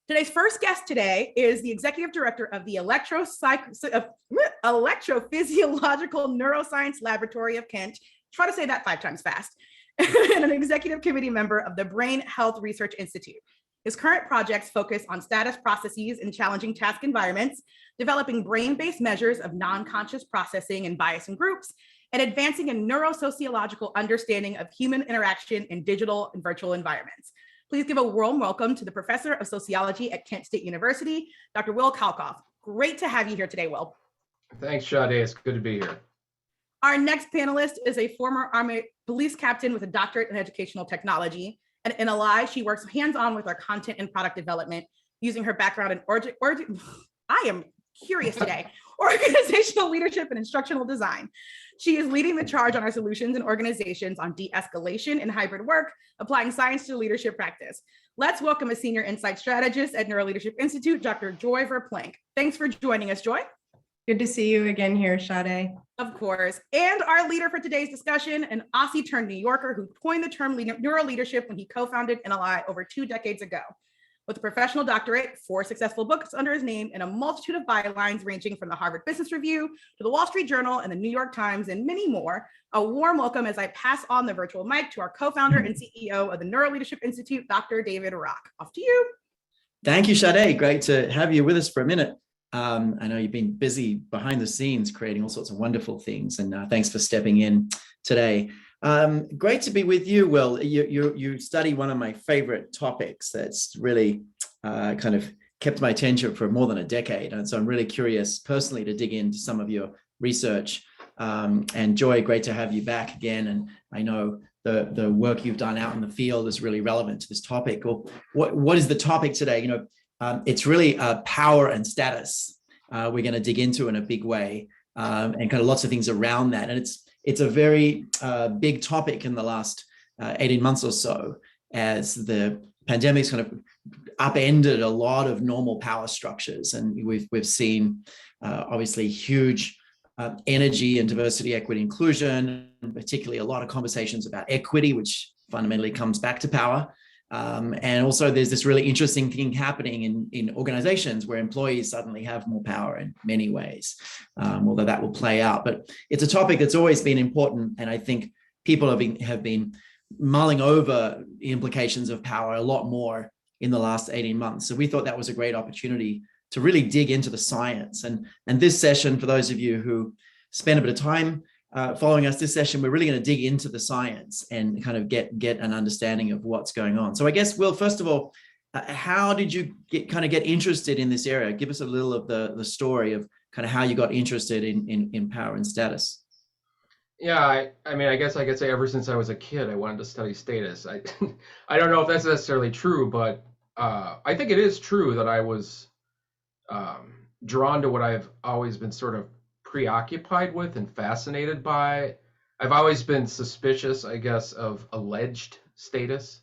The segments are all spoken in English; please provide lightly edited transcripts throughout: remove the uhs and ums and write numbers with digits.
Today's first guest today is the executive director of the Electrophysiological Neuroscience Laboratory of Kent. Try to say that 5 times fast. And an executive committee member of the Brain Health Research Institute. His current projects focus on status processes in challenging task environments, developing brain-based measures of non-conscious processing in bias in groups, and advancing a neurosociological understanding of human interaction in digital and virtual environments. Please give a warm welcome to the Professor of Sociology at Kent State University, Dr. Will Kalkhoff. Great to have you here today, Will. Thanks, Sade. It's good to be here. Our next panelist is a former Army police captain with a doctorate in educational technology. And in Ally, she works hands-on with our content and product development, using her background in I am curious today, organizational leadership and instructional design. She is leading the charge on our solutions and organizations on de-escalation and hybrid work, applying science to leadership practice. Let's welcome a senior insight strategist at NeuroLeadership Institute, Dr. Joy VerPlanck. Thanks for joining us, Joy. Good to see you again here, Sade. Of course. And our leader for today's discussion, an Aussie turned New Yorker who coined the term NeuroLeadership when he co-founded NLI over 2 decades ago. With a professional doctorate, 4 successful books under his name, and a multitude of bylines ranging from the Harvard Business Review to the Wall Street Journal and the New York Times and many more, a warm welcome as I pass on the virtual mic to our co-founder and CEO of the NeuroLeadership Institute, Dr. David Rock. Off to you. Thank you, Sade. Great to have you with us for a minute. I know you've been busy behind the scenes creating all sorts of wonderful things, and thanks for stepping in today. Great to be with you, Will. You study one of my favorite topics that's really kind of kept my attention for more than a decade. And so I'm really curious personally to dig into some of your research. And Joy, great to have you back again. And I know the work you've done out in the field is really relevant to this topic. Well, what is the topic today? It's really power and status. We're going to dig into in a big way, and kind of lots of things around that. And it's a very big topic in the last 18 months or so, as the pandemic's kind of upended a lot of normal power structures. And we've seen obviously huge energy and diversity, equity, inclusion, and particularly a lot of conversations about equity, which fundamentally comes back to power. And also there's this really interesting thing happening in organizations where employees suddenly have more power in many ways, although that will play out. But it's a topic that's always been important. And I think people have been mulling over the implications of power a lot more in the last 18 months. So we thought that was a great opportunity to really dig into the science. And this session, for those of you who spend a bit of time following us this session, we're really going to dig into the science and kind of get an understanding of what's going on. So I guess, Will, first of all, how did you get interested in this area? Give us a little of the story of kind of how you got interested in power and status. Yeah, I mean, I guess I could say ever since I was a kid, I wanted to study status. I don't know if that's necessarily true, but I think it is true that I was drawn to what I've always been sort of preoccupied with and fascinated by. I've always been suspicious, I guess, of alleged status,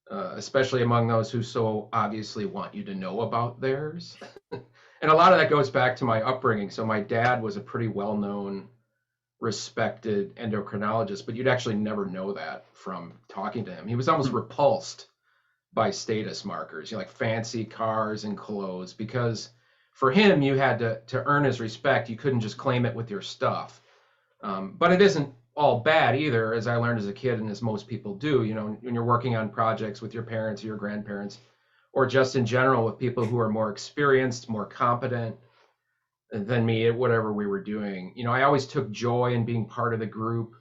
especially among those who so obviously want you to know about theirs. And a lot of that goes back to my upbringing. So my dad was a pretty well-known, respected endocrinologist, but you'd actually never know that from talking to him. He was almost repulsed by status markers, like fancy cars and clothes, because for him, you had to earn his respect. You couldn't just claim it with your stuff. But it isn't all bad either, as I learned as a kid, and as most people do, when you're working on projects with your parents or your grandparents, or just in general with people who are more experienced, more competent than me at whatever we were doing. I always took joy in being part of the group.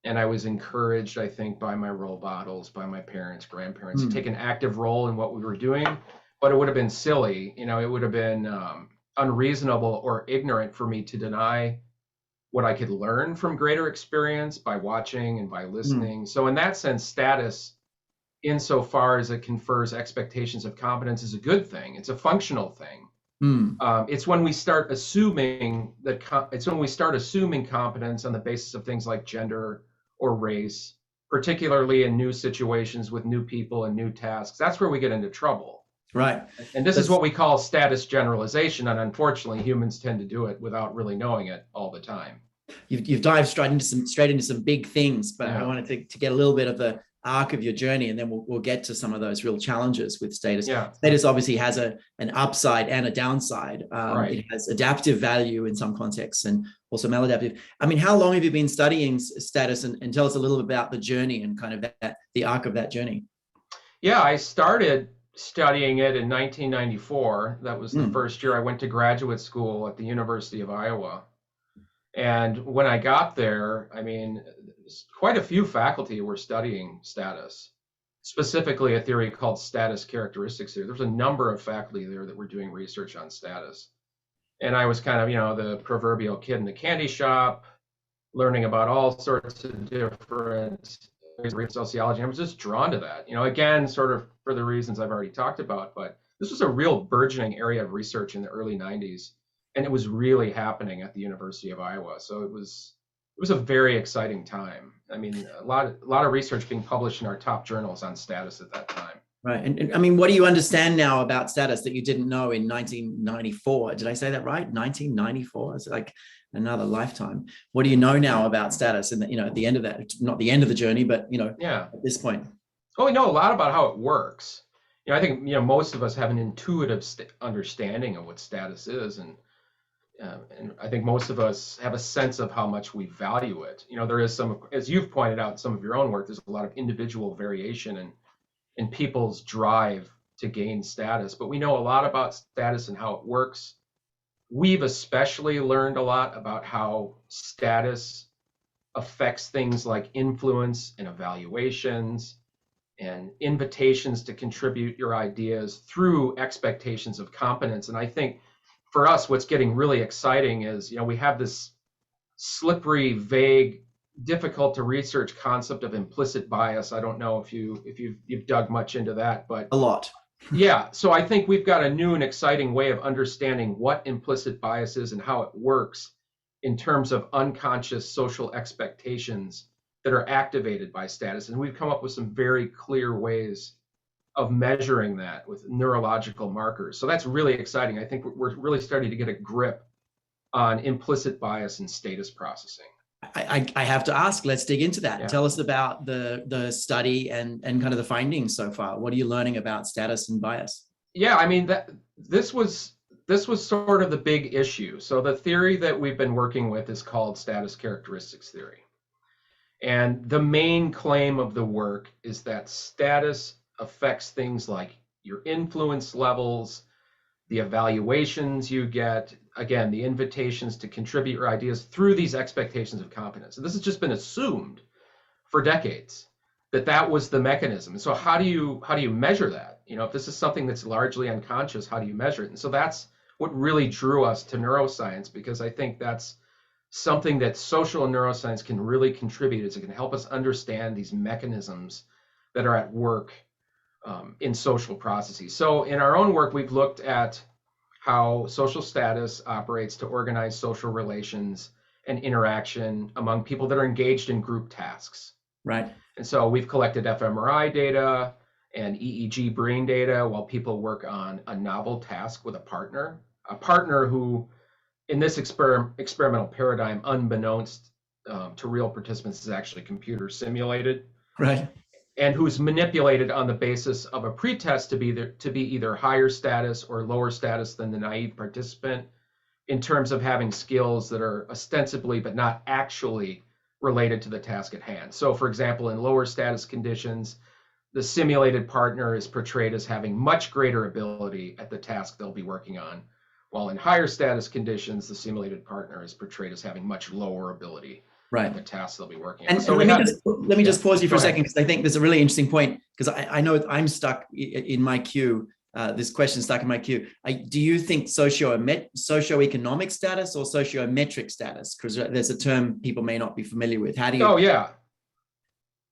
And I was encouraged, I think, by my role models, by my parents, grandparents, to take an active role in what we were doing. But it would have been silly, it would have been unreasonable or ignorant for me to deny what I could learn from greater experience by watching and by listening. So in that sense, status, insofar as it confers expectations of competence, is a good thing. It's a functional thing. It's when we start assuming competence on the basis of things like gender or race, particularly in new situations with new people and new tasks. That's where we get into trouble. Right. And this is what we call status generalization. And unfortunately, humans tend to do it without really knowing it all the time. You've dived straight into some big things, but I wanted to get a little bit of the arc of your journey, and then we'll get to some of those real challenges with status. Yeah. Status obviously has an upside and a downside. Right. It has adaptive value in some contexts and also maladaptive. I mean, how long have you been studying status, and tell us a little bit about the journey and kind of the arc of that journey? Yeah, I started studying it in 1994. That was the first year I went to graduate school at the University of Iowa. And when I got there, I mean, quite a few faculty were studying status, specifically a theory called status characteristics theory. There was a number of faculty there that were doing research on status. And I was kind of, the proverbial kid in the candy shop, learning about all sorts of different sociology. I was just drawn to that, again, sort of for the reasons I've already talked about, but this was a real burgeoning area of research in the early 90s. And it was really happening at the University of Iowa. So it was a very exciting time. I mean, a lot of research being published in our top journals on status at that time. Right. And I mean, what do you understand now about status that you didn't know in 1994? Did I say that right? 1994? It's like another lifetime. What do you know now about status? And at the end of that, not the end of the journey, but at this point. Oh, we know a lot about how it works. I think most of us have an intuitive understanding of what status is, and I think most of us have a sense of how much we value it. There is some, as you've pointed out in some of your own work, there's a lot of individual variation in people's drive to gain status, but we know a lot about status and how it works. We've especially learned a lot about how status affects things like influence and evaluations and invitations to contribute your ideas through expectations of competence. And I think for us, what's getting really exciting is, we have this slippery, vague, difficult to research concept of implicit bias. I don't know if you've dug much into that, but a lot. Yeah. So I think we've got a new and exciting way of understanding what implicit bias is and how it works in terms of unconscious social expectations that are activated by status. And we've come up with some very clear ways of measuring that with neurological markers. So that's really exciting. I think we're really starting to get a grip on implicit bias in status processing. I have to ask, let's dig into that. Yeah. Tell us about the study and kind of the findings so far. What are you learning about status and bias? Yeah, I mean, this was sort of the big issue. So the theory that we've been working with is called status characteristics theory. And the main claim of the work is that status affects things like your influence levels, the evaluations you get, again, the invitations to contribute your ideas through these expectations of competence. And this has just been assumed for decades that was the mechanism. And so how do you measure that? If this is something that's largely unconscious, how do you measure it? And so that's what really drew us to neuroscience, because I think that's something that social neuroscience can really contribute, is it can help us understand these mechanisms that are at work in social processes. So in our own work, we've looked at how social status operates to organize social relations and interaction among people that are engaged in group tasks. Right. And so we've collected fMRI data and EEG brain data while people work on a novel task with a partner who, in this experimental paradigm, unbeknownst to real participants, is actually computer simulated. Right. And who's manipulated on the basis of a pretest to be either higher status or lower status than the naive participant in terms of having skills that are ostensibly but not actually related to the task at hand. So for example, in lower status conditions, the simulated partner is portrayed as having much greater ability at the task they'll be working on, while in higher status conditions, the simulated partner is portrayed as having much lower ability. Right. The tasks they'll be working on. And so let me just pause you for a second, because I think there's a really interesting point, because I know I'm stuck in my queue. This question stuck in my queue. Do you think socioeconomic status or sociometric status? Because there's a term people may not be familiar with. How do you? Oh yeah.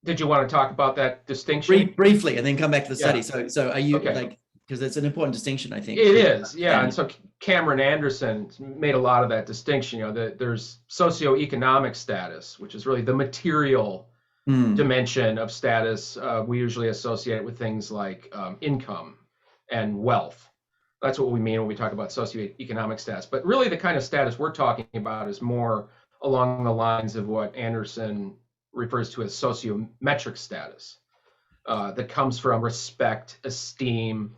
Did you want to talk about that distinction? Briefly, and then come back to the study. Yeah. So are you okay. Because it's an important distinction, I think. It is, yeah. And so Cameron Anderson made a lot of that distinction. That there's socioeconomic status, which is really the material dimension of status. We usually associate it with things like income and wealth. That's what we mean when we talk about socioeconomic status. But really, the kind of status we're talking about is more along the lines of what Anderson refers to as sociometric status. that comes from respect, esteem,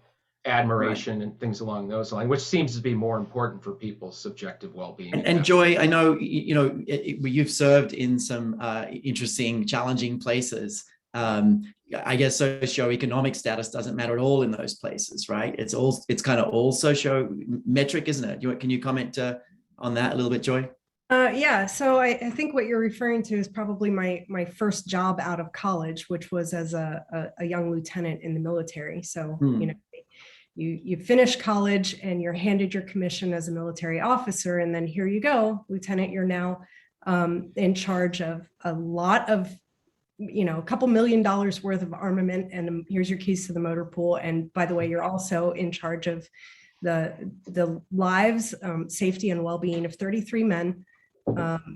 admiration, and things along those lines, which seems to be more important for people's subjective well-being. And Joy, I know you've served in some interesting, challenging places. I guess socioeconomic status doesn't matter at all in those places, right? It's kind of all socio-metric, isn't it? Can you comment on that a little bit, Joy? Yeah, so I think what you're referring to is probably my first job out of college, which was as a young lieutenant in the military. So, you finish college and you're handed your commission as a military officer, and then here you go, lieutenant, you're now in charge of a lot of, a couple $1 million worth of armament, and here's your keys to the motor pool. And by the way, you're also in charge of the lives, safety, and well-being of 33 men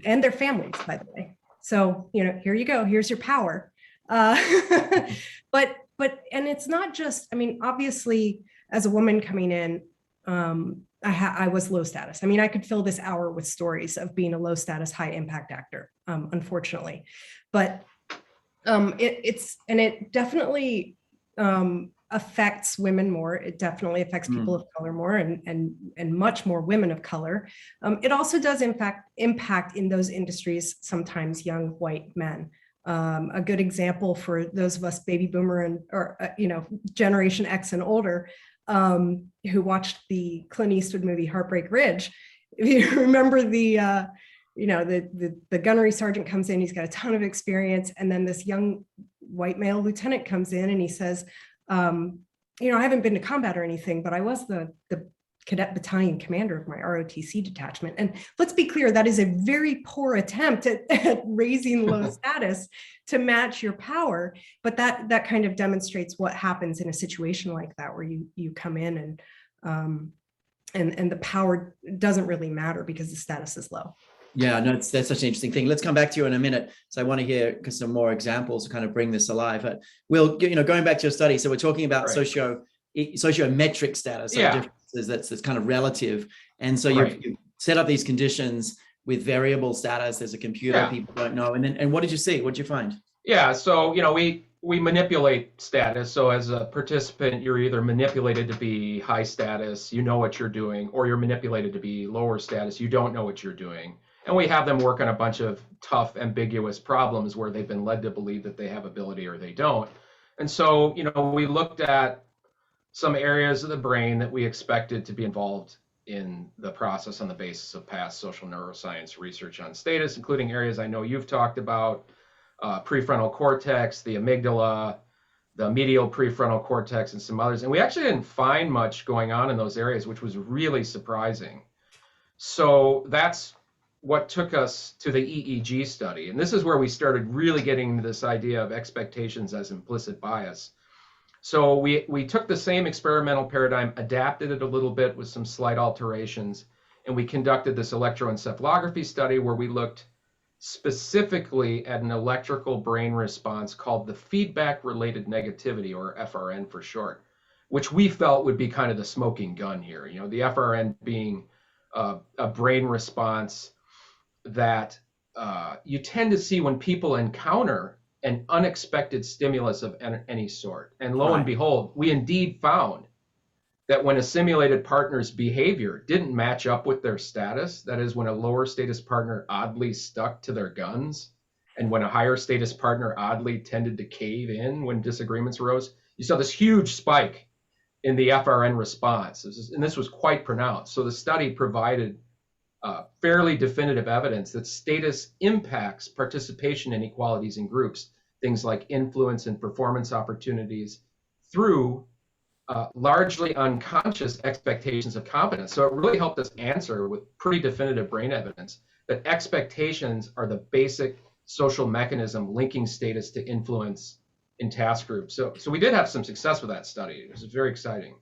and their families, by the way. So, here you go, here's your power. But it's not just, obviously, as a woman coming in, I was low status. I could fill this hour with stories of being a low status, high impact actor, unfortunately. But it definitely affects women more. It definitely affects people of color more, and much more women of color. It also does, in fact, impact in those industries sometimes young white men. A good example for those of us baby boomer or Generation X and older, who watched the Clint Eastwood movie Heartbreak Ridge. If you remember the gunnery sergeant comes in, he's got a ton of experience, and then this young white male lieutenant comes in and he says, I haven't been to combat or anything, but I was the cadet battalion commander of my ROTC detachment. And let's be clear, that is a very poor attempt at raising low status to match your power. But that kind of demonstrates what happens in a situation like that, where you come in and the power doesn't really matter because the status is low. Yeah, no, that's such an interesting thing. Let's come back to you in a minute. So I want to hear some more examples to kind of bring this alive. But Will, going back to your study, so we're talking about sociometric status, so differences that's kind of relative. And so you set up these conditions with variable status. There's a computer, people don't know. And what did you see? What did you find? Yeah, so we manipulate status. So as a participant, you're either manipulated to be high status, you know what you're doing, or you're manipulated to be lower status, you don't know what you're doing. And we have them work on a bunch of tough, ambiguous problems where they've been led to believe that they have ability or they don't. And so, we looked at some areas of the brain that we expected to be involved in the process on the basis of past social neuroscience research on status, including areas I know you've talked about, prefrontal cortex, the amygdala, the medial prefrontal cortex, and some others. And we actually didn't find much going on in those areas, which was really surprising. So that's what took us to the EEG study. And this is where we started really getting into this idea of expectations as implicit bias. So we took the same experimental paradigm, adapted it a little bit with some slight alterations, and we conducted this electroencephalography study where we looked specifically at an electrical brain response called the feedback-related negativity, or FRN for short, which we felt would be kind of the smoking gun here. The FRN being a brain response that you tend to see when people encounter an unexpected stimulus of any sort. And lo and behold, we indeed found that when a simulated partner's behavior didn't match up with their status, that is, when a lower status partner oddly stuck to their guns, and when a higher status partner oddly tended to cave in when disagreements arose, you saw this huge spike in the FRN response. And this was quite pronounced. So the study provided fairly definitive evidence that status impacts participation inequalities in groups, things like influence and performance opportunities, through largely unconscious expectations of competence. So it really helped us answer with pretty definitive brain evidence that expectations are the basic social mechanism linking status to influence in task groups. So we did have some success with that study. It was very exciting.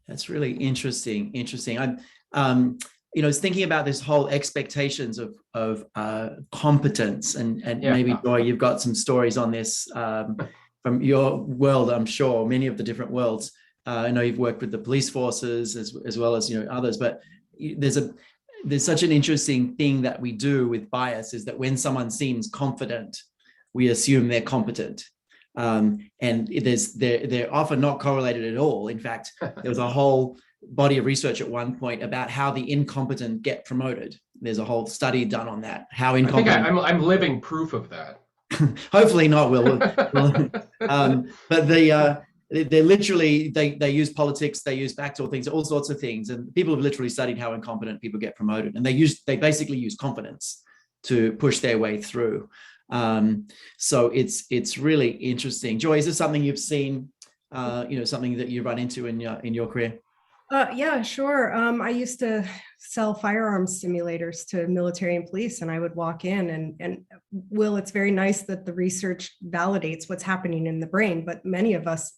That's really interesting. I'm I was thinking about this whole expectations of competence, and maybe Joy, you've got some stories on this from your world, I'm sure, many of the different worlds. I know you've worked with the police forces as well as others, but there's such an interesting thing that we do with bias, is that when someone seems confident, we assume they're competent, And they're often not correlated at all. In fact, there was a whole body of research at one point about how the incompetent get promoted. There's a whole study done on that. How incompetent. I think I'm living proof of that. Hopefully not, Will. But they literally they use politics, they use backdoor things, all sorts of things, and people have literally studied how incompetent people get promoted, and they basically use confidence to push their way through. So it's really interesting. Joy, is this something you've seen? Something that you run into in your career? Yeah, sure. I used to sell firearms simulators to military and police, and I would walk in and Will, it's very nice that the research validates what's happening in the brain, but many of us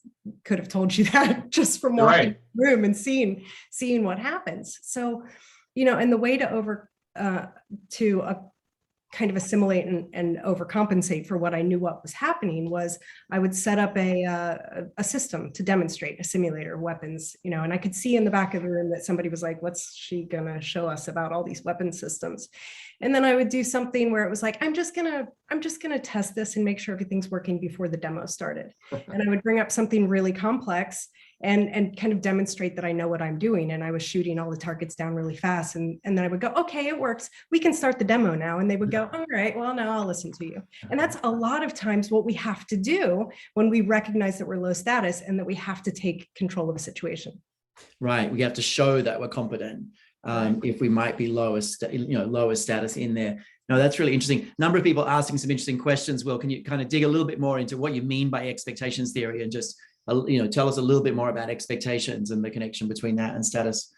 could have told you that just from walking in the room and seeing what happens. So, and the way to kind of assimilate and overcompensate for what I knew what was happening was I would set up a system to demonstrate a simulator of weapons, and I could see in the back of the room that somebody was like, what's she gonna show us about all these weapon systems? And then I would do something where it was like, I'm just gonna test this and make sure everything's working before the demo started. And I would bring up something really complex and kind of demonstrate that I know what I'm doing. And I was shooting all the targets down really fast. And then I would go, okay, it works. We can start the demo now. And they would go, all right, well, now I'll listen to you. And that's a lot of times what we have to do when we recognize that we're low status and that we have to take control of a situation. Right. We have to show that we're competent if we might be lower status in there. No, that's really interesting. Number of people asking some interesting questions. Will, can you kind of dig a little bit more into what you mean by expectations theory and just tell us a little bit more about expectations and the connection between that and status?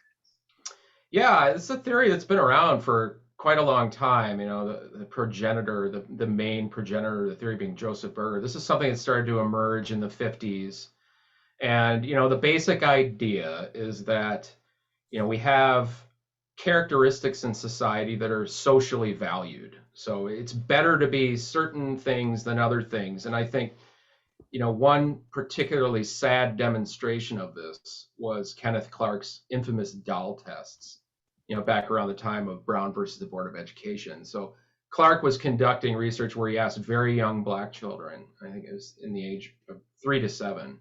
Yeah, it's a theory that's been around for quite a long time. The progenitor, the main progenitor of the theory being Joseph Berger. This is something that started to emerge in the 50s. And, the basic idea is that, we have characteristics in society that are socially valued. So it's better to be certain things than other things. And I think, one particularly sad demonstration of this was Kenneth Clark's infamous doll tests, back around the time of Brown versus the Board of Education. So Clark was conducting research where he asked very young Black children, I think it was in the age of 3 to 7.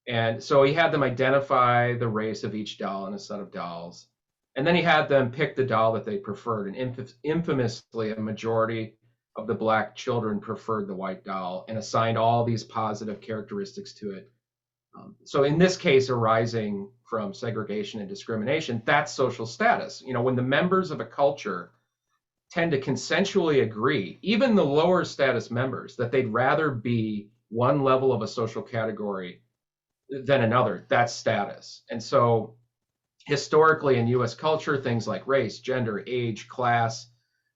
And so he had them identify the race of each doll in a set of dolls. And then he had them pick the doll that they preferred. And infamously, a majority of the Black children preferred the white doll and assigned all these positive characteristics to it. So in this case, arising from segregation and discrimination, that's social status. When the members of a culture tend to consensually agree, even the lower status members, that they'd rather be one level of a social category than another, that's status. And so historically in US culture, things like race, gender, age, class,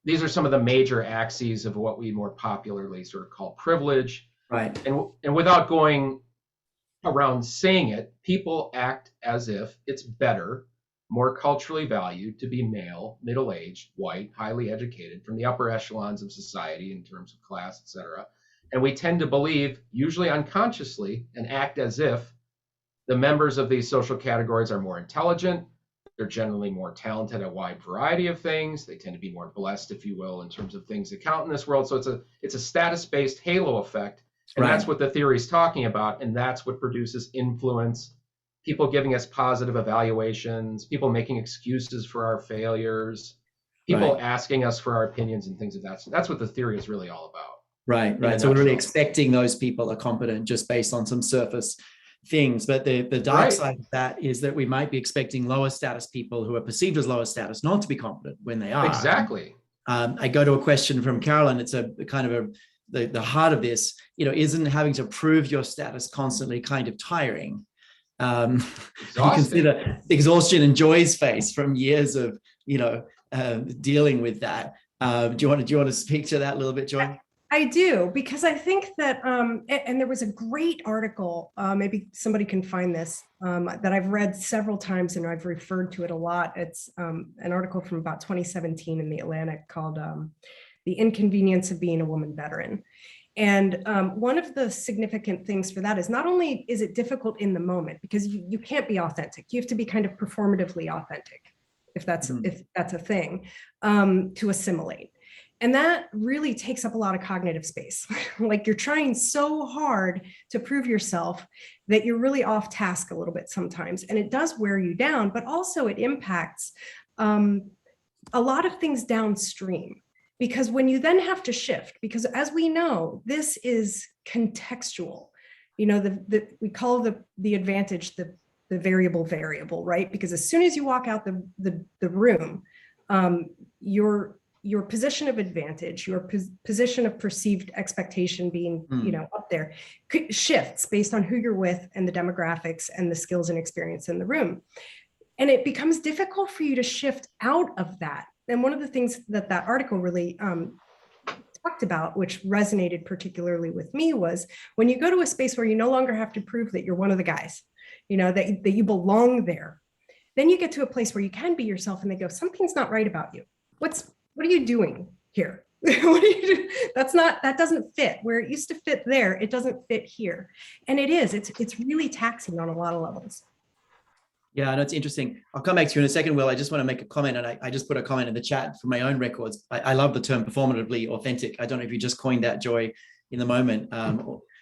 these are some of the major axes of what we more popularly sort of call privilege. Right. And without going around saying it, people act as if it's better, more culturally valued to be male, middle-aged, white, highly educated, from the upper echelons of society in terms of class, etc. And we tend to believe, usually unconsciously, and act as if the members of these social categories are more intelligent. They're generally more talented at a wide variety of things. They tend to be more blessed, if you will, in terms of things that count in this world. So it's a status-based halo effect. And That's what the theory is talking about. And that's what produces influence, people giving us positive evaluations, people making excuses for our failures, people asking us for our opinions and things of that. So that's what the theory is really all about. Right. So we're really expecting those people are competent just based on some surface things. But the dark side of that is that we might be expecting lower status people who are perceived as lower status not to be competent when they are. Exactly. I go to a question from Carolyn. It's a kind of the heart of this, isn't having to prove your status constantly kind of tiring? You can see the exhaustion in Joy's face from years of, dealing with that. Do you want to speak to that a little bit, Joy? I do, because I think that, and there was a great article, maybe somebody can find this, that I've read several times and I've referred to it a lot. It's an article from about 2017 in the Atlantic called The Inconvenience of Being a Woman Veteran. And one of the significant things for that is not only is it difficult in the moment, because you can't be authentic, you have to be kind of performatively authentic, if that's a thing, to assimilate. And that really takes up a lot of cognitive space. Like you're trying so hard to prove yourself that you're really off task a little bit sometimes. And it does wear you down, but also it impacts a lot of things downstream. Because when you then have to shift, because as we know, this is contextual. You know, we call the advantage the variable, right? Because as soon as you walk out the room, your position of advantage, your position of perceived expectation being, you know, up there shifts based on who you're with and the demographics and the skills and experience in the room. And it becomes difficult for you to shift out of that. And one of the things that article really talked about, which resonated particularly with me, was when you go to a space where you no longer have to prove that you're one of the guys, you know, that you belong there, then you get to a place where you can be yourself and they go, something's not right about you. What are you doing here? What are you doing? That doesn't fit where it used to fit there. It doesn't fit here. And it's really taxing on a lot of levels. Yeah, no, it's interesting. I'll come back to you in a second, Will. I just want to make a comment, and I just put a comment in the chat for my own records. I love the term performatively authentic. I don't know if you just coined that, Joy, in the moment.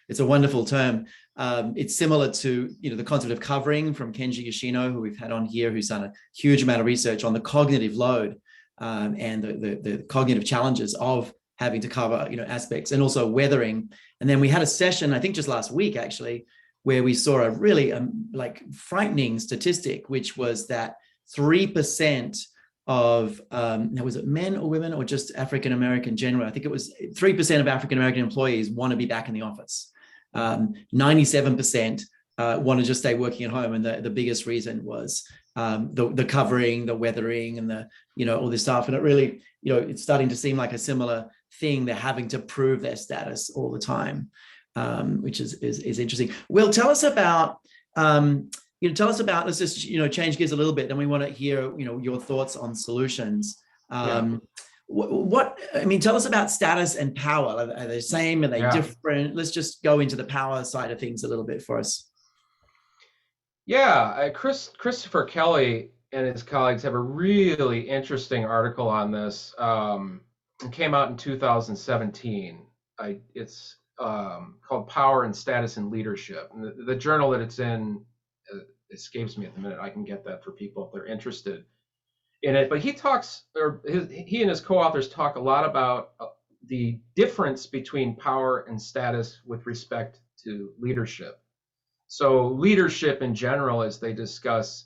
It's a wonderful term. It's similar to, you know, the concept of covering from Kenji Yoshino, who we've had on here, who's done a huge amount of research on the cognitive load and the cognitive challenges of having to cover, you know, aspects, and also weathering. And then we had a session, I think just last week, actually, where we saw a really like frightening statistic, which was that 3% of, now was it men or women or just African-American generally? I think it was 3% of African-American employees want to be back in the office. 97% want to just stay working at home. And the biggest reason was the covering, the weathering, and the, you know, all this stuff. And it really, you know, it's starting to seem like a similar thing. They're having to prove their status all the time. Which is interesting. Will, tell us about, let's just, you know, change gears a little bit. And we want to hear, you know, your thoughts on solutions. Tell us about status and power. Are they the same? Are they different? Let's just go into the power side of things a little bit for us. Yeah, Christopher Kelly and his colleagues have a really interesting article on this. It came out in 2017. It's called Power and Status in Leadership. And the journal that it's in escapes me at the minute. I can get that for people if they're interested in it. But he and his co-authors talk a lot about the difference between power and status with respect to leadership. So leadership in general, as they discuss,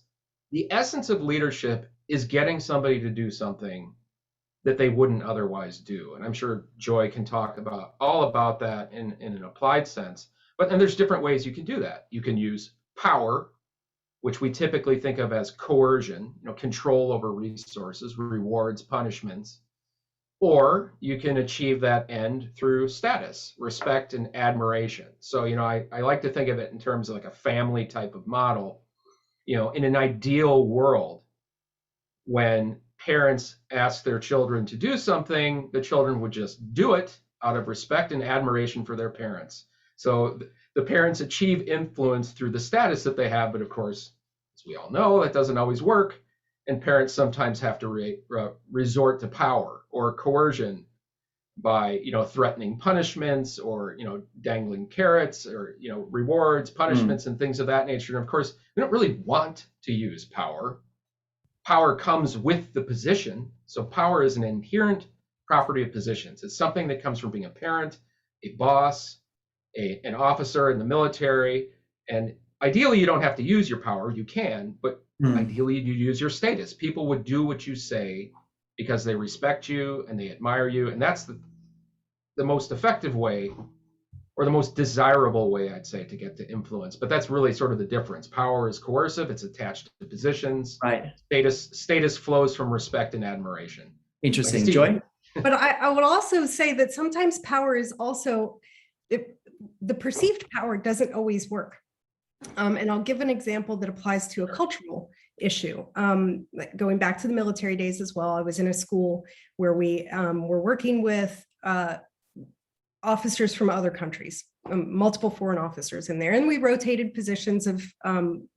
the essence of leadership is getting somebody to do something that they wouldn't otherwise do. And I'm sure Joy can talk about all about that in an applied sense. But there's different ways you can do that. You can use power, which we typically think of as coercion, you know, control over resources, rewards, punishments. Or you can achieve that end through status, respect, and admiration. So, you know, I like to think of it in terms of like a family type of model. You know, in an ideal world, when parents ask their children to do something, the children would just do it out of respect and admiration for their parents. So the parents achieve influence through the status that they have, but of course, as we all know, that doesn't always work. And parents sometimes have to resort to power or coercion by, you know, threatening punishments or, you know, dangling carrots or, you know, rewards, punishments, and things of that nature. And of course, we don't really want to use power. Power comes with the position. So power is an inherent property of positions. It's something that comes from being a parent, a boss, an officer in the military. And ideally, you don't have to use your power. You can, but ideally, you use your status. People would do what you say because they respect you and they admire you. And that's the most effective way, or the most desirable way, I'd say, to get to influence. But that's really sort of the difference. Power is coercive. It's attached to positions. Right. Status flows from respect and admiration. Interesting. Joy? But I would also say that sometimes power is also, the perceived power doesn't always work. And I'll give an example that applies to a cultural issue. Going back to the military days as well, I was in a school where we were working with officers from other countries. multiple foreign officers in there, and we rotated positions of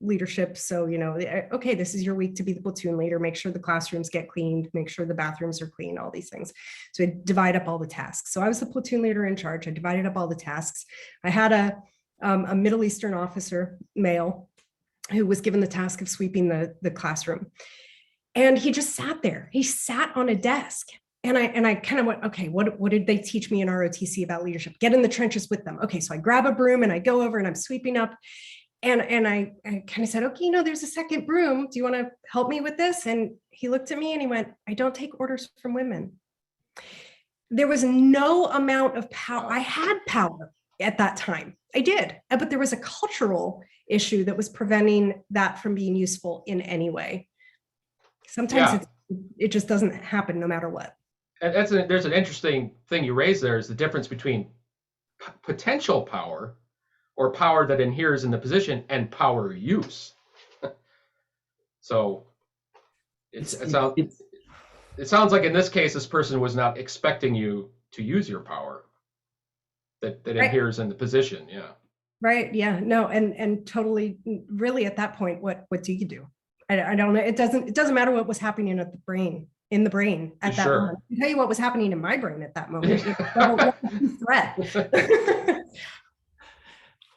leadership. So, okay, this is your week to be the platoon leader, make sure the classrooms get cleaned, make sure the bathrooms are clean, all these things. So I divide up all the tasks. So I was the platoon leader in charge. I divided up all the tasks. I had a Middle Eastern officer, male, who was given the task of sweeping the classroom. And he just sat there. He sat on a desk. And I kind of went, okay, what did they teach me in ROTC about leadership? Get in the trenches with them. Okay, so I grab a broom and I go over and I'm sweeping up. And I kind of said, okay, there's a second broom. Do you want to help me with this? And he looked at me and he went, I don't take orders from women. There was no amount of power. I had power at that time. I did. But there was a cultural issue that was preventing that from being useful in any way. Sometimes it just doesn't happen no matter what. And there's an interesting thing you raised there, is the difference between potential power, or power that inheres in the position, and power use. So it sounds like in this case, this person was not expecting you to use your power that right. Inheres in the position. Yeah. Right. Yeah. No. And totally, really, at that point, what do you do? I don't know. It doesn't matter what was happening in the brain at that moment. I can tell you what was happening in my brain at that moment. Threat.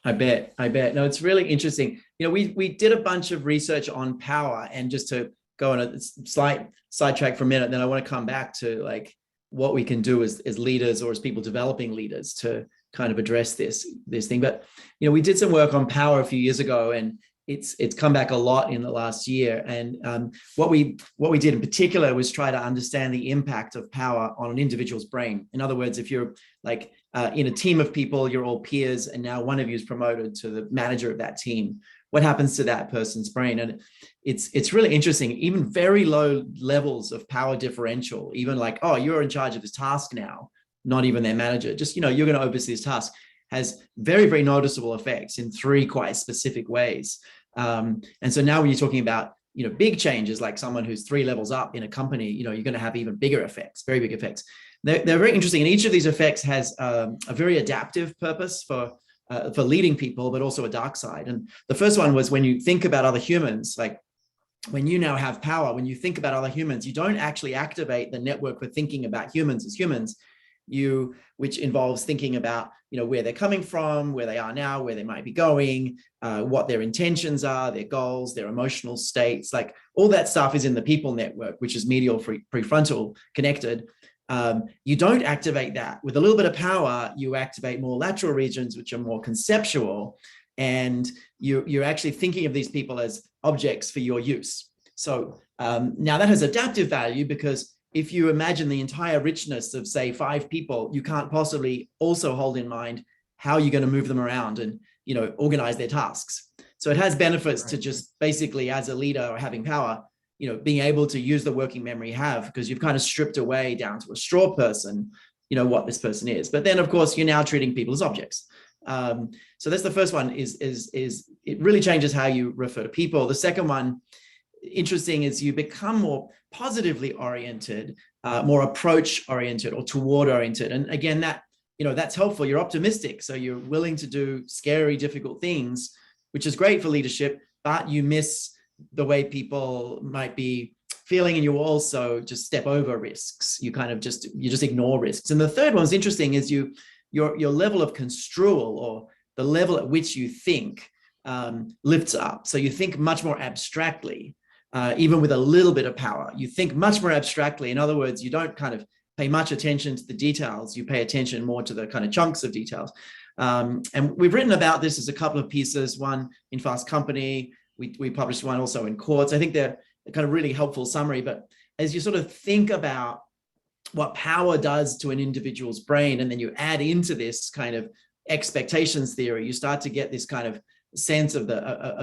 I bet. No, it's really interesting. We did a bunch of research on power, and just to go on a slight sidetrack for a minute, then I want to come back to like what we can do as leaders, or as people developing leaders, to kind of address this thing. But we did some work on power a few years ago, and it's come back a lot in the last year. And what we did in particular was try to understand the impact of power on an individual's brain. In other words, if you're like in a team of people, you're all peers, and now one of you is promoted to the manager of that team, what happens to that person's brain? And it's really interesting. Even very low levels of power differential, even like, oh, you're in charge of this task now, not even their manager, just you're going to oversee this task, has very, very noticeable effects in 3 quite specific ways. And so now when you're talking about, big changes, like someone who's 3 levels up in a company, you're going to have even bigger effects, very big effects. They're very interesting. And each of these effects has a very adaptive purpose for leading people, but also a dark side. And the first one was when you think about other humans, like when you now have power, when you think about other humans, you don't actually activate the network for thinking about humans as humans, which involves thinking about, where they're coming from, where they are now, where they might be going, what their intentions are, their goals, their emotional states, like all that stuff is in the people network, which is medial prefrontal connected. You don't activate that. With a little bit of power, you activate more lateral regions, which are more conceptual, and you're actually thinking of these people as objects for your use. So now that has adaptive value, because if you imagine the entire richness of, say, 5 people, you can't possibly also hold in mind how you're going to move them around and, organize their tasks. So it has benefits to just basically, as a leader or having power, being able to use the working memory you have, because you've kind of stripped away down to a straw person, what this person is. But then, of course, you're now treating people as objects. So that's the first one, is it really changes how you refer to people. The second one, interesting, is you become more positively oriented, more approach oriented or toward oriented. And again, that's helpful. You're optimistic. So you're willing to do scary, difficult things, which is great for leadership, but you miss the way people might be feeling, and you also just step over risks. You kind of just ignore risks. And the third one is interesting, is your level of construal, or the level at which you think, lifts up. So you think much more abstractly, even with a little bit of power. You think much more abstractly. In other words, you don't kind of pay much attention to the details. You pay attention more to the kind of chunks of details. And we've written about this as a couple of pieces, one in Fast Company. We published one also in Quartz. I think they're a kind of really helpful summary. But as you sort of think about what power does to an individual's brain, and then you add into this kind of expectations theory, you start to get this kind of sense of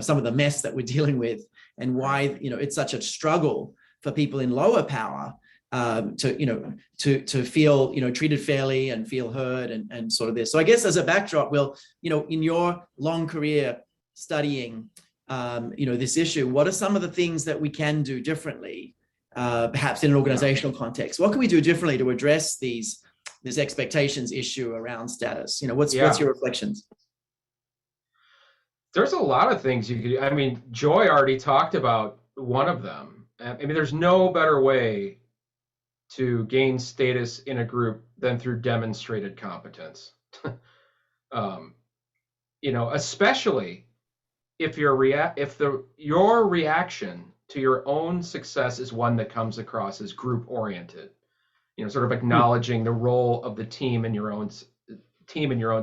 some of the mess that we're dealing with, and why it's such a struggle for people in lower power to feel treated fairly and feel heard, and sort of this. So I guess as a backdrop, Will, in your long career studying this issue, what are some of the things that we can do differently, perhaps in an organizational context? What can we do differently to address these this expectations issue around status? What's Yeah. your reflections? There's a lot of things you could, I mean, Joy already talked about one of them. I mean, there's no better way to gain status in a group than through demonstrated competence. Especially if your reaction to your own success is one that comes across as group oriented, sort of acknowledging the role of the team in your own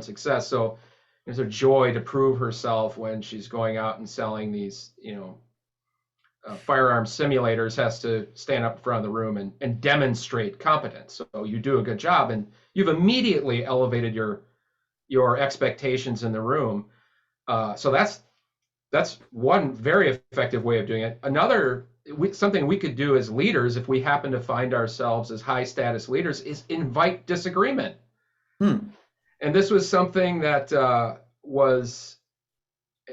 success. So there's a Joy to prove herself when she's going out and selling these, firearms simulators, has to stand up in front of the room and demonstrate competence. So you do a good job, and you've immediately elevated your expectations in the room. So that's one very effective way of doing it. Another, something we could do as leaders, if we happen to find ourselves as high status leaders, is invite disagreement. And this was something that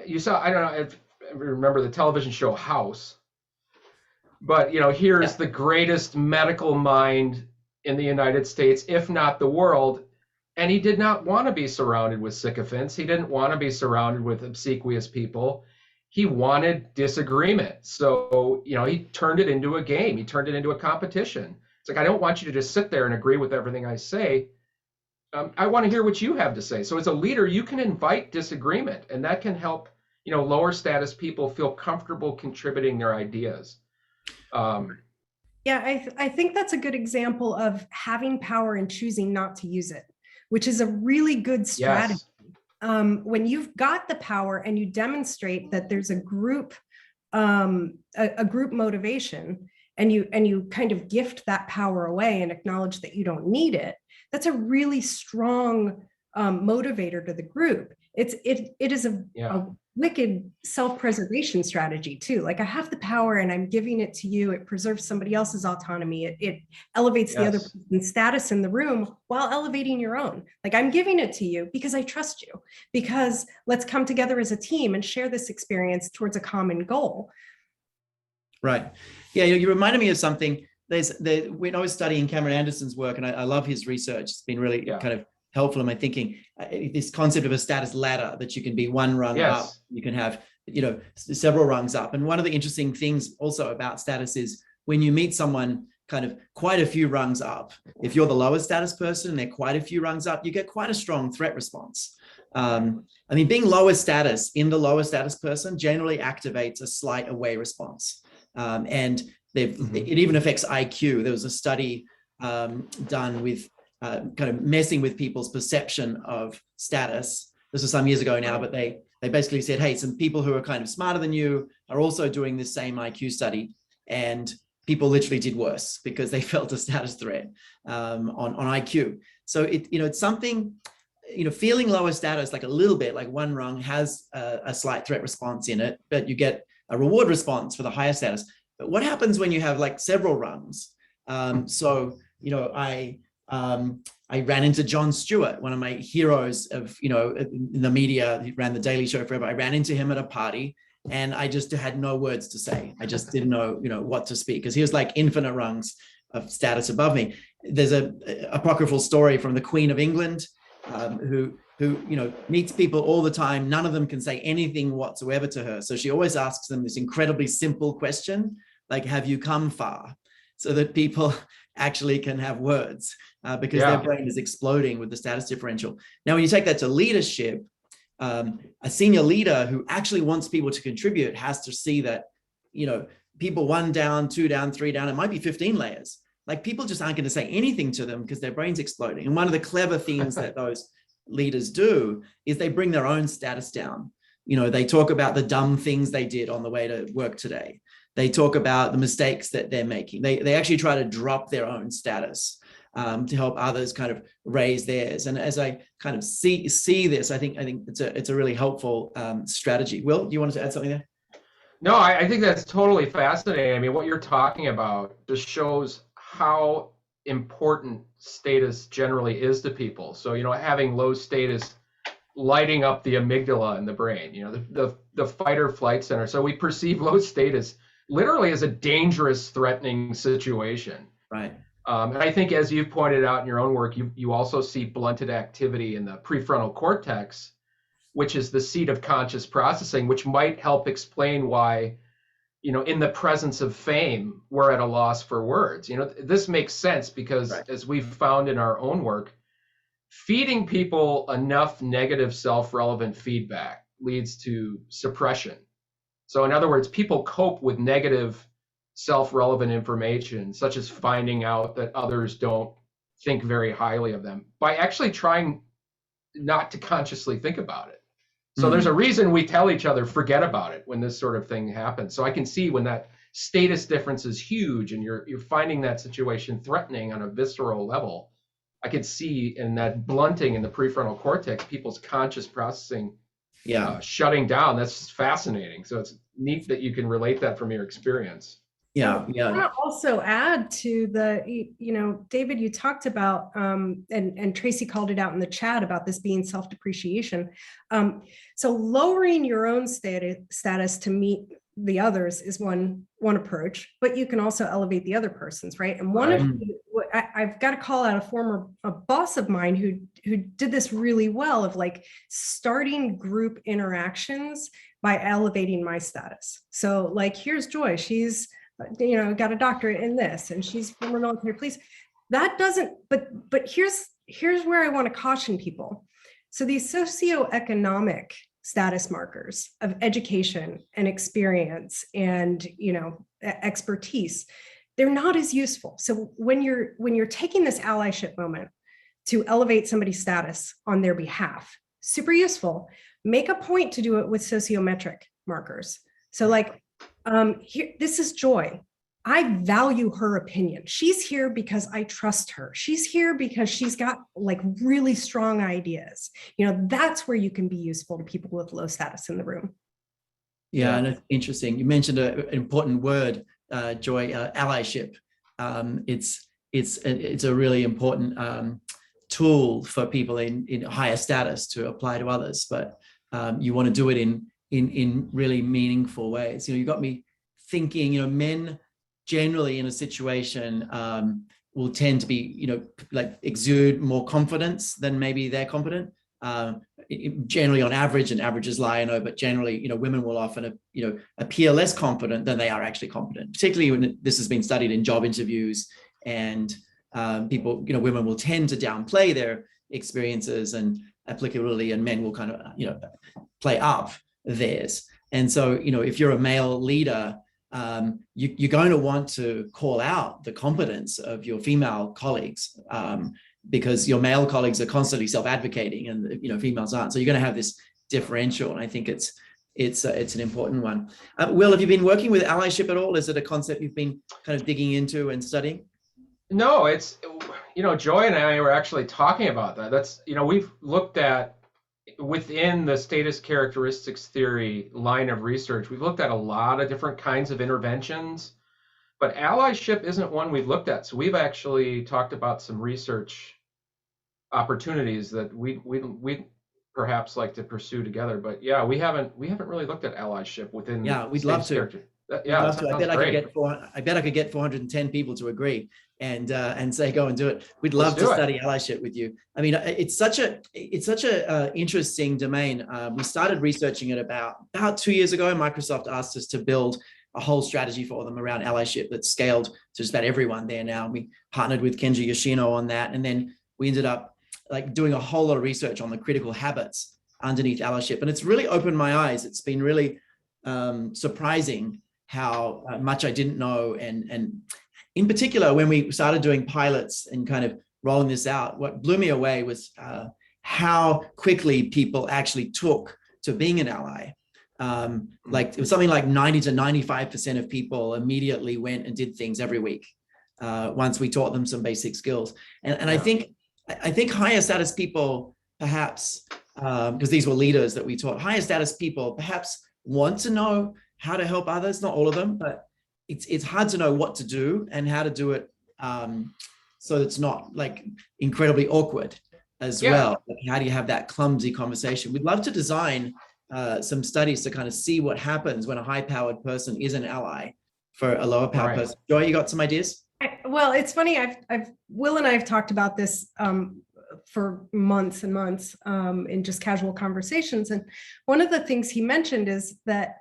you saw, I don't know if you remember the television show House, but here's the greatest medical mind in the United States, if not the world. And he did not want to be surrounded with sycophants. He didn't want to be surrounded with obsequious people. He wanted disagreement. So, he turned it into a game. He turned it into a competition. It's like, I don't want you to just sit there and agree with everything I say. I want to hear what you have to say. So as a leader, you can invite disagreement, and that can help, lower status people feel comfortable contributing their ideas. I think that's a good example of having power and choosing not to use it, which is a really good strategy. Yes. When you've got the power and you demonstrate that there's a group motivation, and you kind of gift that power away and acknowledge that you don't need it, that's a really strong motivator to the group. It is a wicked self-preservation strategy too. Like, I have the power and I'm giving it to you. It preserves somebody else's autonomy. It elevates the other person's status in the room while elevating your own. Like, I'm giving it to you because I trust you, because let's come together as a team and share this experience towards a common goal. Right. Yeah, you reminded me of something. When I was studying Cameron Anderson's work, and I love his research, it's been really kind of helpful in my thinking, this concept of a status ladder, that you can be one rung up, you can have, several rungs up. And one of the interesting things also about status is when you meet someone kind of quite a few rungs up, if you're the lowest status person and they're quite a few rungs up, you get quite a strong threat response. Being lower status in the lower status person generally activates a slight away response. And it even affects IQ. There was a study done with kind of messing with people's perception of status. This was some years ago now, but they basically said, hey, some people who are kind of smarter than you are also doing this same IQ study, and people literally did worse because they felt a status threat on IQ. So it's something, feeling lower status, like a little bit, like one rung, has a slight threat response in it, but you get a reward response for the higher status. But what happens when you have like several rungs? I ran into Jon Stewart, one of my heroes of, in the media. He ran the Daily Show forever. I ran into him at a party and I just had no words to say. I just didn't know, what to speak, because he was like infinite rungs of status above me. There's a apocryphal story from the Queen of England, who meets people all the time. None of them can say anything whatsoever to her. So she always asks them this incredibly simple question, like, have you come far? So that people actually can have words, because their brain is exploding with the status differential. Now, when you take that to leadership, a senior leader who actually wants people to contribute has to see that, people 1 down, 2 down, 3 down, it might be 15 layers. Like, people just aren't going to say anything to them because their brain's exploding. And one of the clever things that those leaders do is they bring their own status down. They talk about the dumb things they did on the way to work today. They talk about the mistakes that they're making. They actually try to drop their own status to help others kind of raise theirs. And as I kind of see this, I think it's a really helpful strategy. Will, do you want to add something there? No, I think that's totally fascinating. I mean, what you're talking about just shows how important status generally is to people. So, having low status lighting up the amygdala in the brain, the fight or flight center. So we perceive low status literally as a dangerous, threatening situation. Right. And I think, as you've pointed out in your own work, you also see blunted activity in the prefrontal cortex, which is the seat of conscious processing, which might help explain why, in the presence of fame, we're at a loss for words. This makes sense because, Right. as we've found in our own work, feeding people enough negative self-relevant feedback leads to suppression. So in other words, people cope with negative self-relevant information, such as finding out that others don't think very highly of them, by actually trying not to consciously think about it. So there's a reason we tell each other, forget about it, when this sort of thing happens. So I can see when that status difference is huge and you're finding that situation threatening on a visceral level, I could see in that blunting in the prefrontal cortex, people's conscious processing shutting down. That's fascinating. So it's neat that you can relate that from your experience. I want to also add to David, you talked about, and Tracy called it out in the chat about this being self-depreciation. So lowering your own status to meet the others is one approach, but you can also elevate the other person's, right? And I've got to call out a boss of mine who did this really well, of like starting group interactions by elevating my status. So like, here's Joy, she's got a doctorate in this, and she's former military police. That doesn't, but here's where I want to caution people. So these socioeconomic status markers of education and experience and expertise, they're not as useful. So when you're taking this allyship moment to elevate somebody's status on their behalf, super useful. Make a point to do it with sociometric markers. So like, here, this is Joy. I value her opinion. She's here because I trust her. She's here because she's got like really strong ideas. That's where you can be useful to people with low status in the room. Yeah, and it's interesting. You mentioned an important word, Joy, allyship. It's a really important tool for people in higher status to apply to others, but you want to do it in really meaningful ways. You got me thinking, men generally in a situation will tend to be, like exude more confidence than maybe they're competent. Generally on average, and averages lie, I know, but generally, women will often, appear less confident than they are actually competent, particularly when this has been studied in job interviews, and people, women will tend to downplay their experiences and applicability, and men will kind of, play up theirs. And so, if you're a male leader, you're going to want to call out the competence of your female colleagues, because your male colleagues are constantly self-advocating, and females aren't. So you're going to have this differential, and I think it's an important one. Will, have you been working with allyship at all? Is it a concept you've been kind of digging into and studying? No, it's Joy and I were actually talking about that. That's we've looked at, within the status characteristics theory line of research, we've looked at a lot of different kinds of interventions, but allyship isn't one we've looked at. So we've actually talked about some research opportunities that we perhaps like to pursue together. But yeah, we haven't really looked at allyship within. Yeah, we'd love to. Yeah, I bet I could get 410 people to agree and say go and do it. We'd love to study allyship with you. I mean, it's such a interesting domain. We started researching it about 2 years ago. Microsoft asked us to build a whole strategy for them around allyship that scaled to just about everyone there now. We partnered with Kenji Yoshino on that, and then we ended up like doing a whole lot of research on the critical habits underneath allyship, and it's really opened my eyes. It's been really surprising how much I didn't know, and in particular, when we started doing pilots and kind of rolling this out, what blew me away was how quickly people actually took to being an ally. Like it was something like 90 to 95% of people immediately went and did things every week once we taught them some basic skills. And I think higher status people, perhaps, because these were leaders that we taught, higher status people perhaps want to know how to help others, not all of them, but it's hard to know what to do and how to do it so it's not like incredibly awkward as well. Like, how do you have that clumsy conversation? We'd love to design some studies to kind of see what happens when a high-powered person is an ally for a lower-powered person. Joy, you got some ideas? Well, it's funny. Will and I have talked about this for months and months in just casual conversations. And one of the things he mentioned is that,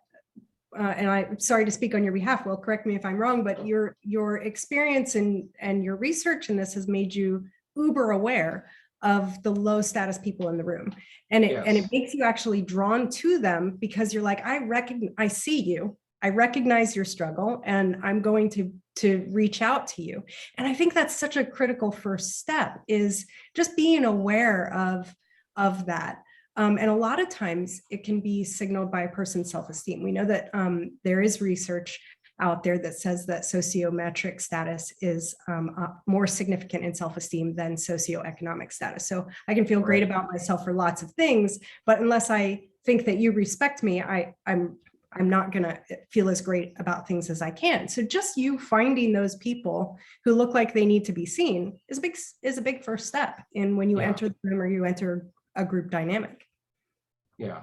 and I'm sorry to speak on your behalf, Will, correct me if I'm wrong, but your experience and your research in this has made you uber aware of the low status people in the room. And it makes you actually drawn to them because you're like, I see you. I recognize your struggle and I'm going to reach out to you. And I think that's such a critical first step, is just being aware of that. And a lot of times it can be signaled by a person's self-esteem. We know that there is research out there that says that sociometric status is more significant in self-esteem than socioeconomic status. So I can feel great about myself for lots of things, but unless I think that you respect me, I'm not going to feel as great about things as I can. So just you finding those people who look like they need to be seen is a big first step in when you enter the room or you enter a group dynamic. Yeah.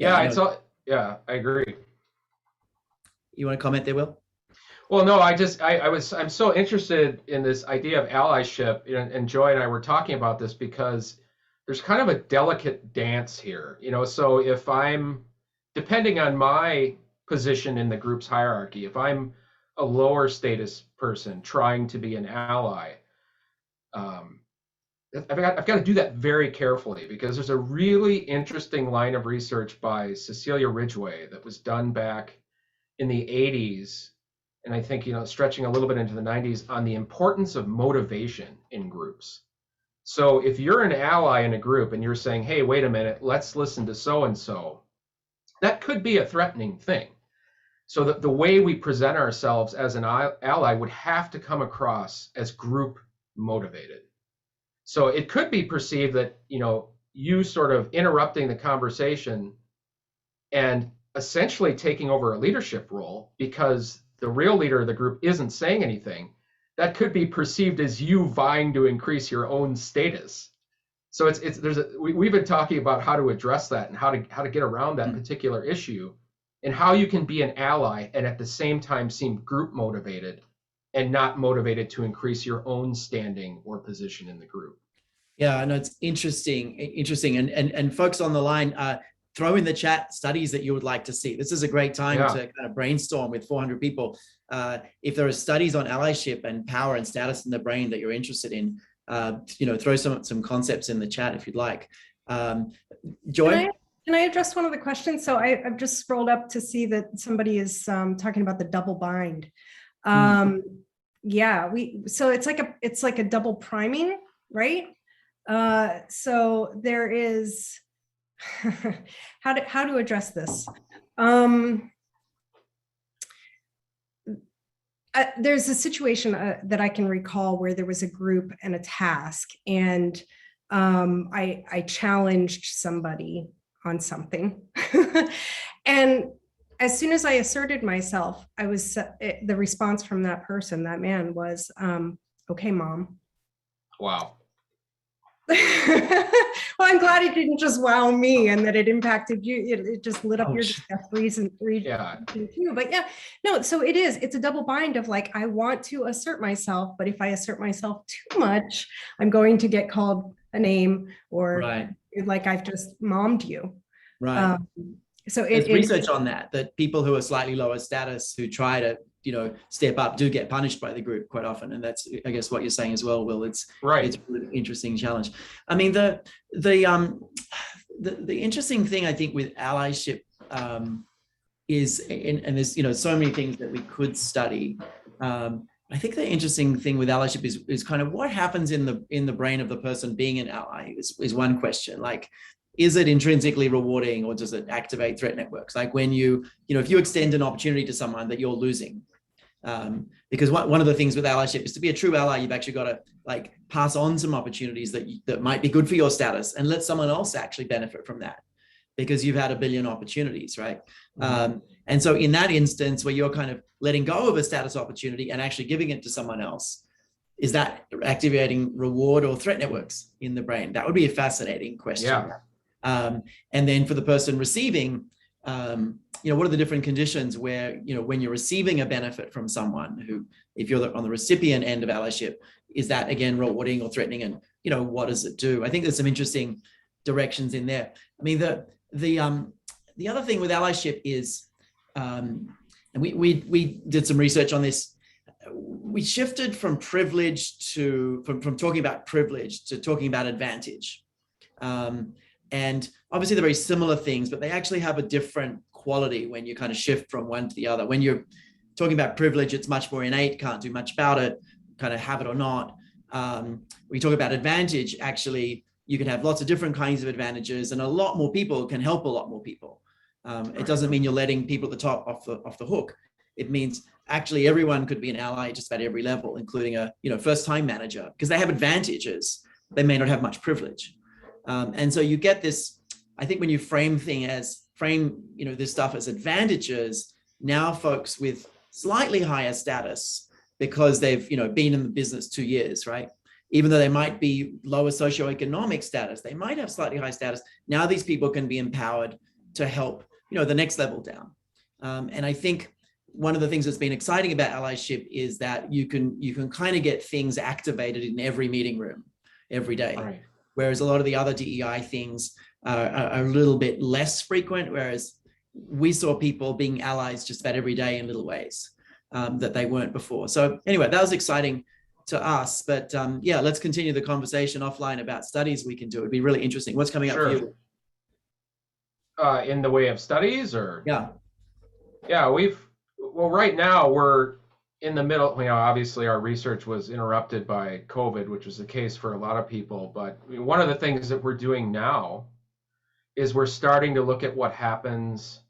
I agree. You want to comment there, Will? Well, no, I'm so interested in this idea of allyship, and Joy and I were talking about this because there's kind of a delicate dance here, so if depending on my position in the group's hierarchy, if I'm a lower status person trying to be an ally, I've got to do that very carefully, because there's a really interesting line of research by Cecilia Ridgway that was done back in the 80s, and I think, stretching a little bit into the 90s, on the importance of motivation in groups. So if you're an ally in a group and you're saying, hey, wait a minute, let's listen to so-and-so, that could be a threatening thing. So that the way we present ourselves as an ally would have to come across as group motivated. So it could be perceived that, you sort of interrupting the conversation and essentially taking over a leadership role because the real leader of the group isn't saying anything, that could be perceived as you vying to increase your own status. So we've been talking about how to address that and how to get around that particular issue, and how you can be an ally and at the same time seem group motivated and not motivated to increase your own standing or position in the group. Yeah, I know, it's interesting. And folks on the line, throw in the chat studies that you would like to see. This is a great time to kind of brainstorm with 400 people. If there are studies on allyship and power and status in the brain that you're interested in, throw some concepts in the chat if you'd like. Joy? Can I address one of the questions? So I've just scrolled up to see that somebody is talking about the double bind. Yeah, so it's like a double priming, right? So there is how to address this. There's a situation that I can recall where there was a group and a task, and I challenged somebody on something. And as soon as I asserted myself, the response from that person, that man, was, okay, Mom. Wow. Well, I'm glad it didn't just wow me and that it impacted you. It just lit up your disgust reason too. But yeah, no, so it's a double bind of like, I want to assert myself, but if I assert myself too much, I'm going to get called a name or like I've just mommed you. Right. So there's research on that people who are slightly lower status who try to step up do get punished by the group quite often, and that's, I guess, what you're saying as well, Will. It's a really interesting challenge. I mean, the interesting thing I think with allyship is, and there's so many things that we could study. I think the interesting thing with allyship is kind of what happens in the brain of the person being an ally is one question. Like, is it intrinsically rewarding, or does it activate threat networks? Like when if you extend an opportunity to someone that you're losing, because one of the things with allyship is to be a true ally, you've actually got to like pass on some opportunities that might be good for your status and let someone else actually benefit from that, because you've had a billion opportunities, right? And so in that instance where you're kind of letting go of a status opportunity and actually giving it to someone else, is that activating reward or threat networks in the brain? That would be a fascinating question. And then for the person receiving what are the different conditions where, when you're receiving a benefit from someone who, if you're on the recipient end of allyship, is that again rewarding or threatening, and what does it do? I think there's some interesting directions in there. I mean, the other thing with allyship is, and we did some research on this. We shifted from privilege from talking about privilege to talking about advantage. And obviously they're very similar things, but they actually have a different quality when you kind of shift from one to the other. When you're talking about privilege, it's much more innate, can't do much about it, kind of have it or not. When you talk about advantage, actually, you can have lots of different kinds of advantages, and a lot more people can help a lot more people. It doesn't mean you're letting people at the top off the hook. It means actually everyone could be an ally at just about every level, including a first-time manager, because they have advantages. They may not have much privilege. And so you get this, I think when you frame this stuff as advantages, now folks with slightly higher status, because they've been in the business 2 years, right? Even though they might be lower socioeconomic status, they might have slightly high status. Now these people can be empowered to help the next level down. And I think one of the things that's been exciting about allyship is that you can kind of get things activated in every meeting room every day. Right. Whereas a lot of the other DEI things are a little bit less frequent, whereas we saw people being allies just about every day in little ways that they weren't before. So anyway, that was exciting to us. But yeah, let's continue the conversation offline about studies we can do. It'd be really interesting. What's coming up for you? In the way of studies, or? Yeah. Yeah, right now we're in the middle. Obviously our research was interrupted by COVID, which was the case for a lot of people. But one of the things that we're doing now is we're starting to look at what happens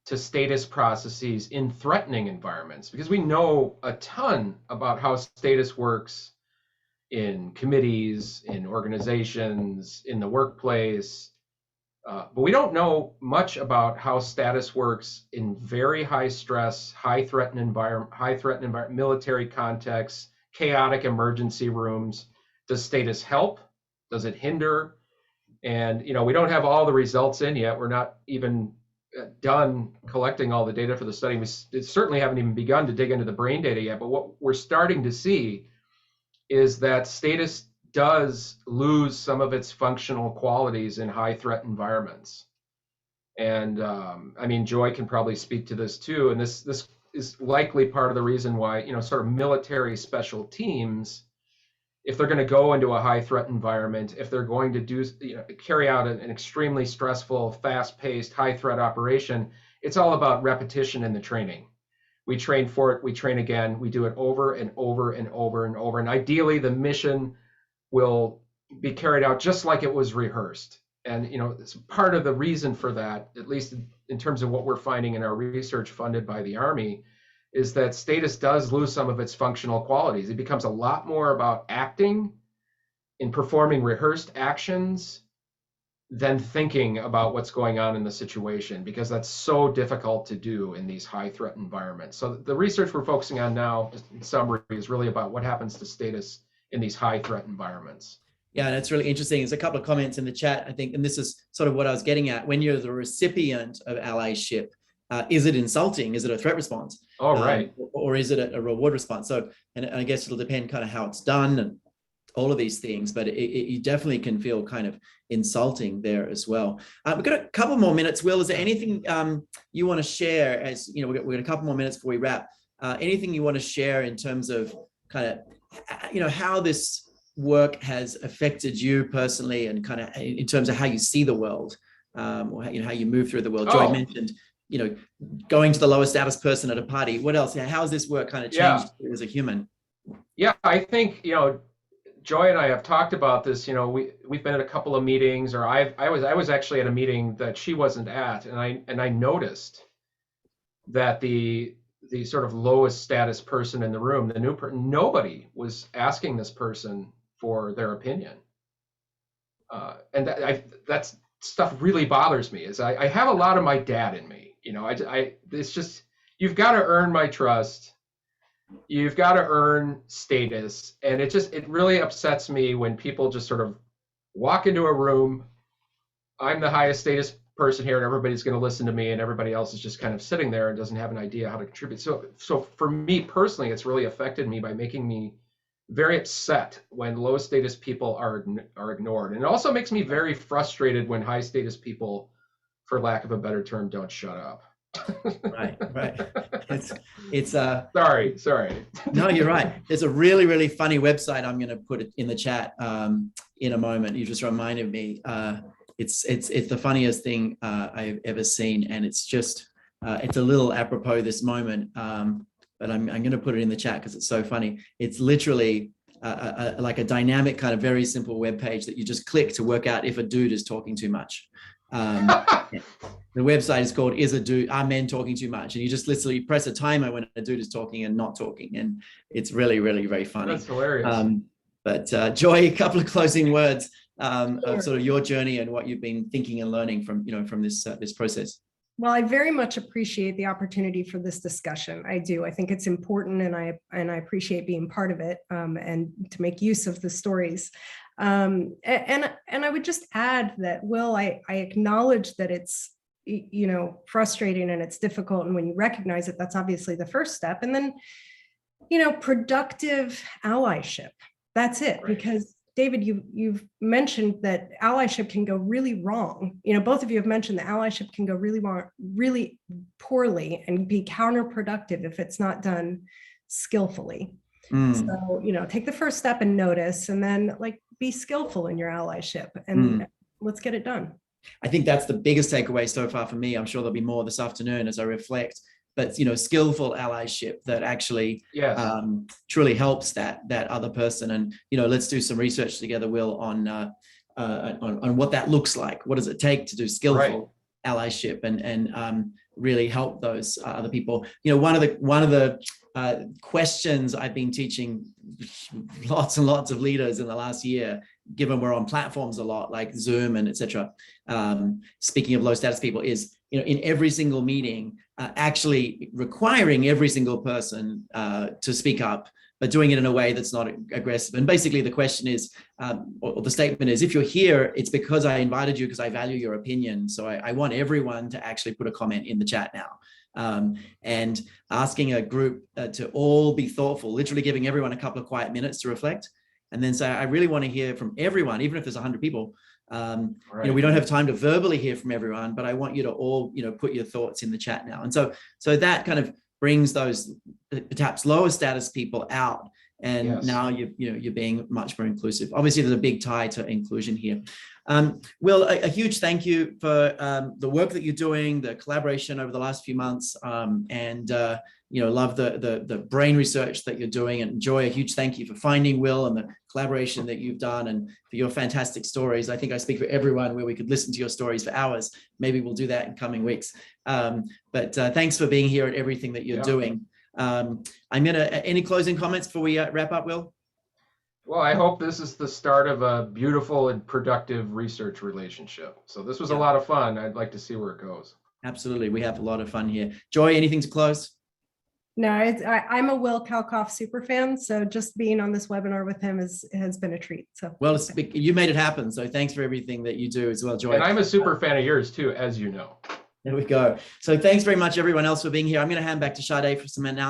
to status processes in threatening environments, because we know a ton about how status works in committees, in organizations, in the workplace. But we don't know much about how status works in very high stress, high threat environment, military contexts, chaotic emergency rooms. Does status help? Does it hinder? And we don't have all the results in yet. We're not even done collecting all the data for the study. We certainly haven't even begun to dig into the brain data yet. But what we're starting to see is that status does lose some of its functional qualities in high threat environments. And Joy can probably speak to this too. And this is likely part of the reason why, sort of military special teams, if they're going to go into a high threat environment, if they're going to carry out an extremely stressful, fast paced, high threat operation, it's all about repetition in the training. We train for it, we train again, we do it over and over and over and over. And ideally the mission will be carried out just like it was rehearsed. And it's part of the reason for that, at least in terms of what we're finding in our research funded by the Army, is that status does lose some of its functional qualities. It becomes a lot more about acting in performing rehearsed actions than thinking about what's going on in the situation, because that's so difficult to do in these high threat environments. So the research we're focusing on now, in summary, is really about what happens to status in these high threat environments. Yeah, and it's really interesting. There's a couple of comments in the chat, I think, and this is sort of what I was getting at. When you're the recipient of allyship, is it insulting? Is it a threat response? Oh, right. Or is it a reward response? So, and I guess it'll depend kind of how it's done and all of these things, but you definitely can feel kind of insulting there as well. We've got a couple more minutes. Will, is there anything you want to share? As we've got a couple more minutes before we wrap. Anything you want to share in terms of kind of how this work has affected you personally, and kind of in terms of how you see the world, or how you move through the world? Joy mentioned going to the lowest status person at a party. What else? How has this work kind of changed you as a human? Yeah, I think Joy and I have talked about this. We've been at a couple of meetings, or I was actually at a meeting that she wasn't at, and I noticed that the sort of lowest status person in the room, the new person, nobody was asking this person for their opinion, and that stuff really bothers me. Is I have a lot of my dad in me. It's just, you've got to earn my trust. You've got to earn status. And it really upsets me when people just sort of walk into a room. I'm the highest status person here and everybody's going to listen to me and everybody else is just kind of sitting there and doesn't have an idea how to contribute. So for me personally, it's really affected me by making me very upset when low status people are ignored. And it also makes me very frustrated when high status people, for lack of a better term, don't shut up. Right. It's sorry. No, you're right. There's a really, really funny website. I'm going to put it in the chat in a moment. You just reminded me. It's the funniest thing I've ever seen, and it's just it's a little apropos this moment. But I'm going to put it in the chat because it's so funny. It's literally like a dynamic kind of very simple web page that you just click to work out if a dude is talking too much. The website is called Are Men Talking Too Much? And you just literally press a timer when a dude is talking and not talking. And it's really, really very funny. That's hilarious. But Joy, a couple of closing words of sort of your journey and what you've been thinking and learning from, from this process. Well, I very much appreciate the opportunity for this discussion. I do. I think it's important, and I appreciate being part of it and to make use of the stories. And I would just add that, Will, I acknowledge that it's frustrating and it's difficult, and when you recognize it, that's obviously the first step. And then productive allyship. That's it, right. Because David, you've mentioned that allyship can go really wrong. Both of you have mentioned that allyship can go really wrong, really poorly, and be counterproductive if it's not done skillfully. So, take the first step and notice, and then be skillful in your allyship, and let's get it done. I think that's the biggest takeaway so far for me. I'm sure there'll be more this afternoon as I reflect. But skillful allyship that actually truly helps that other person. And let's do some research together, Will, on what that looks like. What does it take to do skillful allyship and really help those other people? One of the questions I've been teaching lots and lots of leaders in the last year, given we're on platforms a lot like Zoom and etc. Speaking of low status people, is in every single meeting, actually requiring every single person to speak up, but doing it in a way that's not aggressive. And basically the question is, or the statement is, if you're here, it's because I invited you because I value your opinion. So I want everyone to actually put a comment in the chat now. And asking a group to all be thoughtful, literally giving everyone a couple of quiet minutes to reflect. And then say, I really want to hear from everyone, even if there's 100 people. We don't have time to verbally hear from everyone, but I want you to all, put your thoughts in the chat now. And so that kind of brings those perhaps lower status people out. And now you're being much more inclusive. Obviously, there's a big tie to inclusion here. Will, a huge thank you for the work that you're doing, the collaboration over the last few months, and love the brain research that you're doing. And Joy, a huge thank you for finding Will and the collaboration that you've done and for your fantastic stories. I think I speak for everyone where we could listen to your stories for hours. Maybe we'll do that in coming weeks. But thanks for being here and everything that you're doing. Any closing comments before we wrap up, Will? Well, I hope this is the start of a beautiful and productive research relationship. So this was a lot of fun. I'd like to see where it goes. Absolutely. We have a lot of fun here. Joy, anything to close? No, I'm a Will Kalkhoff super fan. So just being on this webinar with him has been a treat. So well, you made it happen. So thanks for everything that you do as well, Joy. And I'm a super fan of yours too, as you know. There we go. So thanks very much, everyone else, for being here. I'm going to hand back to Sade for some announcements.